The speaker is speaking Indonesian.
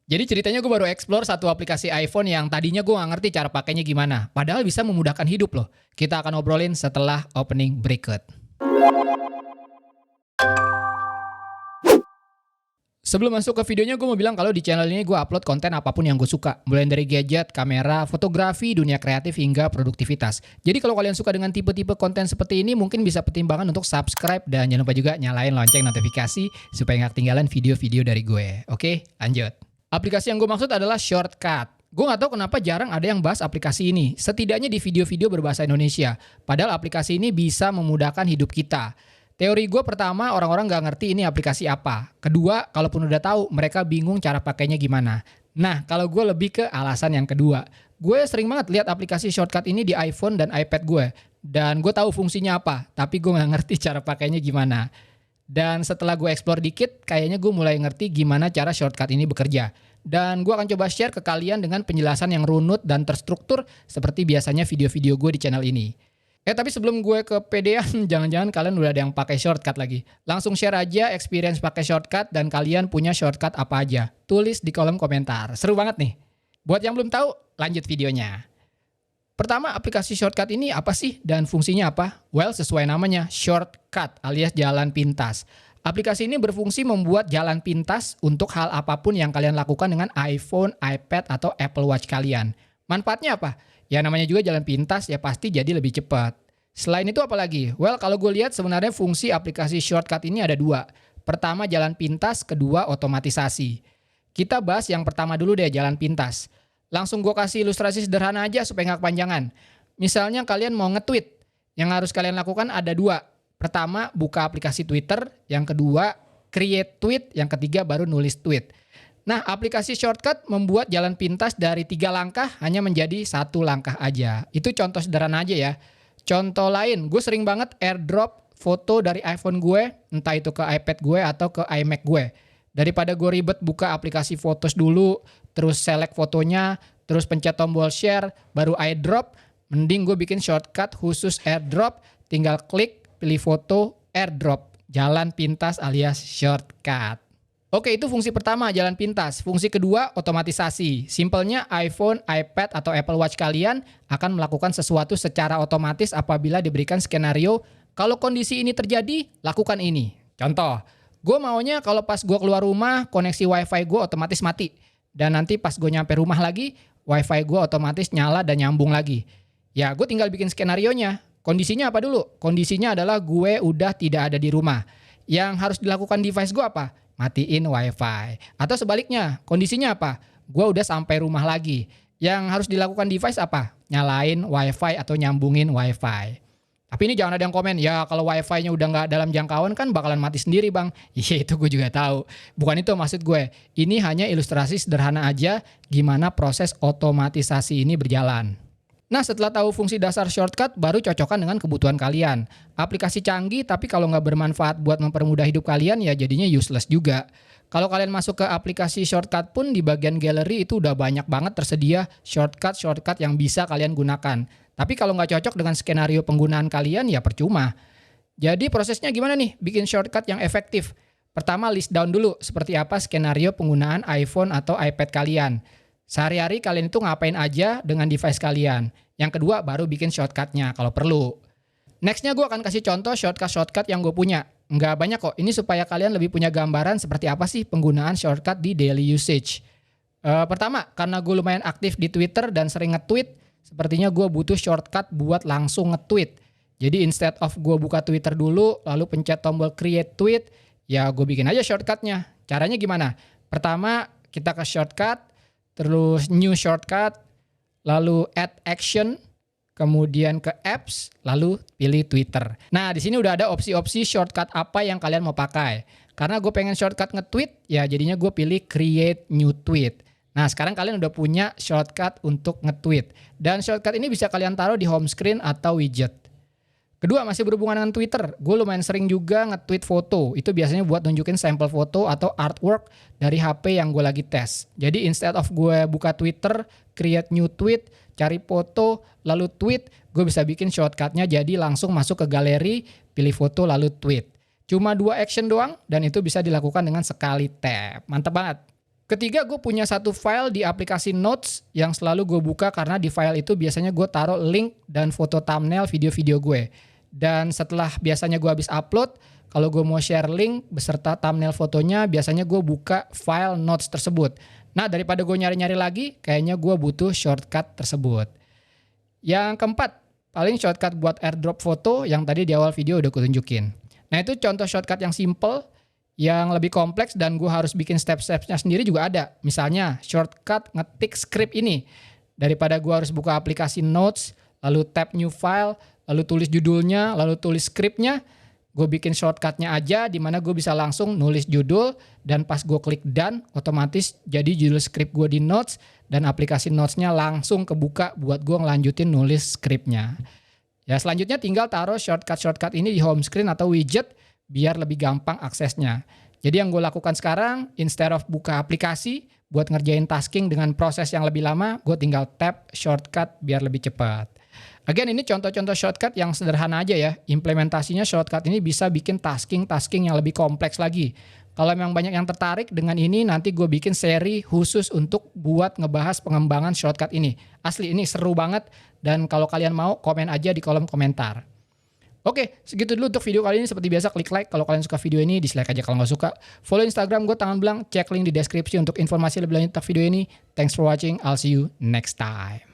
Jadi ceritanya gue baru explore satu aplikasi iPhone yang tadinya gue nggak ngerti cara pakainya gimana. Padahal bisa memudahkan hidup loh. Kita akan obrolin setelah opening berikut. Sebelum masuk ke videonya, gue mau bilang kalau di channel ini gue upload konten apapun yang gue suka. Mulai dari gadget, kamera, fotografi, dunia kreatif, hingga produktivitas. Jadi kalau kalian suka dengan tipe-tipe konten seperti ini, mungkin bisa pertimbangan untuk subscribe. Dan jangan lupa juga nyalain lonceng notifikasi supaya nggak ketinggalan video-video dari gue. Oke, lanjut. Aplikasi yang gue maksud adalah Shortcut. Gue nggak tahu kenapa jarang ada yang bahas aplikasi ini. Setidaknya di video-video berbahasa Indonesia. Padahal aplikasi ini bisa memudahkan hidup kita. Teori gue pertama, orang-orang nggak ngerti ini aplikasi apa. Kedua, kalaupun udah tahu, mereka bingung cara pakainya gimana. Nah, kalau gue lebih ke alasan yang kedua. Gue sering banget lihat aplikasi Shortcut ini di iPhone dan iPad gue. Dan gue tahu fungsinya apa, tapi gue nggak ngerti cara pakainya gimana. Dan setelah gue explore dikit, kayaknya gue mulai ngerti gimana cara Shortcut ini bekerja. Dan gue akan coba share ke kalian dengan penjelasan yang runut dan terstruktur seperti biasanya video-video gue di channel ini. Tapi sebelum gue kepedean, jangan-jangan kalian udah ada yang pakai Shortcut lagi. Langsung share aja experience pakai Shortcut dan kalian punya Shortcut apa aja. Tulis di kolom komentar. Seru banget nih. Buat yang belum tahu, lanjut videonya. Pertama, aplikasi Shortcut ini apa sih dan fungsinya apa? Well, sesuai namanya, Shortcut alias jalan pintas. Aplikasi ini berfungsi membuat jalan pintas untuk hal apapun yang kalian lakukan dengan iPhone, iPad, atau Apple Watch kalian. Manfaatnya apa? Ya namanya juga jalan pintas, ya pasti jadi lebih cepat. Selain itu apa lagi? Well, kalau gue lihat sebenarnya fungsi aplikasi Shortcut ini ada dua. Pertama jalan pintas, kedua otomatisasi. Kita bahas yang pertama dulu deh, jalan pintas. Langsung gue kasih ilustrasi sederhana aja supaya nggak kepanjangan. Misalnya kalian mau nge-tweet. Yang harus kalian lakukan ada dua. Pertama, buka aplikasi Twitter. Yang kedua, create tweet. Yang ketiga, baru nulis tweet. Nah, aplikasi Shortcut membuat jalan pintas dari 3 langkah hanya menjadi 1 langkah aja. Itu contoh sederhana aja ya. Contoh lain, gue sering banget airdrop foto dari iPhone gue, entah itu ke iPad gue atau ke iMac gue. Daripada gue ribet buka aplikasi Photos dulu, terus select fotonya, terus pencet tombol share, baru airdrop, mending gue bikin shortcut khusus airdrop, tinggal klik, pilih foto, airdrop. Jalan pintas alias shortcut. Oke, itu fungsi pertama, jalan pintas. Fungsi kedua, otomatisasi. Simpelnya iPhone, iPad, atau Apple Watch kalian akan melakukan sesuatu secara otomatis apabila diberikan skenario, kalau kondisi ini terjadi, lakukan ini. Contoh, gue maunya kalau pas gue keluar rumah, koneksi WiFi gue otomatis mati. Dan nanti pas gue nyampe rumah lagi, WiFi gue otomatis nyala dan nyambung lagi. Ya, gue tinggal bikin skenarionya. Kondisinya apa dulu? Kondisinya adalah gue udah tidak ada di rumah. Yang harus dilakukan device gue apa? Matiin WiFi. Atau sebaliknya, kondisinya apa? Gue udah sampai rumah lagi. Yang harus dilakukan device apa? Nyalain WiFi atau nyambungin WiFi. Tapi ini jangan ada yang komen, ya kalau WiFi-nya udah nggak dalam jangkauan kan bakalan mati sendiri bang. Iya itu gue juga tahu. Bukan itu maksud gue. Ini hanya ilustrasi sederhana aja gimana proses otomatisasi ini berjalan. Nah setelah tahu fungsi dasar Shortcut, baru cocokkan dengan kebutuhan kalian. Aplikasi canggih tapi kalau nggak bermanfaat buat mempermudah hidup kalian ya jadinya useless juga. Kalau kalian masuk ke aplikasi Shortcut pun di bagian galeri itu udah banyak banget tersedia shortcut yang bisa kalian gunakan. Tapi kalau nggak cocok dengan skenario penggunaan kalian ya percuma. Jadi prosesnya gimana nih bikin shortcut yang efektif? Pertama list down dulu seperti apa skenario penggunaan iPhone atau iPad kalian. Sehari-hari kalian itu ngapain aja dengan device kalian. Yang kedua baru bikin shortcutnya kalau perlu. Nextnya gue akan kasih contoh shortcut yang gue punya. Nggak banyak kok, ini supaya kalian lebih punya gambaran seperti apa sih penggunaan shortcut di daily usage. Pertama, karena gue lumayan aktif di Twitter dan sering nge-tweet, sepertinya gue butuh shortcut buat langsung nge-tweet. Jadi instead of gue buka Twitter dulu, lalu pencet tombol create tweet, ya gue bikin aja shortcutnya. Caranya gimana? Pertama, kita ke shortcut, terus new shortcut, lalu add action, kemudian ke apps, lalu pilih Twitter. Nah, di sini udah ada opsi-opsi shortcut apa yang kalian mau pakai. Karena gue pengen shortcut nge-tweet, ya jadinya gue pilih create new tweet. Nah, sekarang kalian udah punya shortcut untuk nge-tweet. Dan shortcut ini bisa kalian taruh di home screen atau widget. Kedua, masih berhubungan dengan Twitter. Gue lumayan sering juga nge-tweet foto. Itu biasanya buat nunjukin sampel foto atau artwork dari HP yang gue lagi tes. Jadi instead of gue buka Twitter, create new tweet, cari foto, lalu tweet, gue bisa bikin shortcutnya jadi langsung masuk ke galeri, pilih foto, lalu tweet. Cuma 2 action doang dan itu bisa dilakukan dengan sekali tap. Mantap banget. Ketiga, gue punya satu file di aplikasi Notes yang selalu gue buka karena di file itu biasanya gue taruh link dan foto thumbnail video-video gue. Dan setelah biasanya gue habis upload, kalau gue mau share link beserta thumbnail fotonya, biasanya gue buka file Notes tersebut. Nah, daripada gue nyari-nyari lagi, kayaknya gue butuh shortcut tersebut. Yang keempat, paling shortcut buat airdrop foto yang tadi di awal video udah gue tunjukin. Nah, itu contoh shortcut yang simple, yang lebih kompleks dan gue harus bikin step-stepnya sendiri juga ada. Misalnya, shortcut ngetik script ini. Daripada gue harus buka aplikasi Notes, lalu tab new file, lalu tulis judulnya, lalu tulis scriptnya, gue bikin shortcutnya aja di mana gue bisa langsung nulis judul dan pas gue klik done, otomatis jadi judul script gue di Notes dan aplikasi Notes-nya langsung kebuka buat gue ngelanjutin nulis scriptnya. Ya, selanjutnya tinggal taruh shortcut ini di home screen atau widget biar lebih gampang aksesnya. Jadi yang gue lakukan sekarang, instead of buka aplikasi buat ngerjain tasking dengan proses yang lebih lama, gue tinggal tap shortcut biar lebih cepat. Again, ini contoh-contoh shortcut yang sederhana aja ya. Implementasinya shortcut ini bisa bikin tasking yang lebih kompleks lagi. Kalau memang banyak yang tertarik dengan ini, nanti gue bikin seri khusus untuk buat ngebahas pengembangan shortcut ini. Asli, ini seru banget. Dan kalau kalian mau, komen aja di kolom komentar. Oke, segitu dulu untuk video kali ini. Seperti biasa, klik like kalau kalian suka video ini, dislike aja kalau nggak suka. Follow Instagram gue Tangan Belang, cek link di deskripsi untuk informasi lebih lanjut tentang video ini. Thanks for watching, I'll see you next time.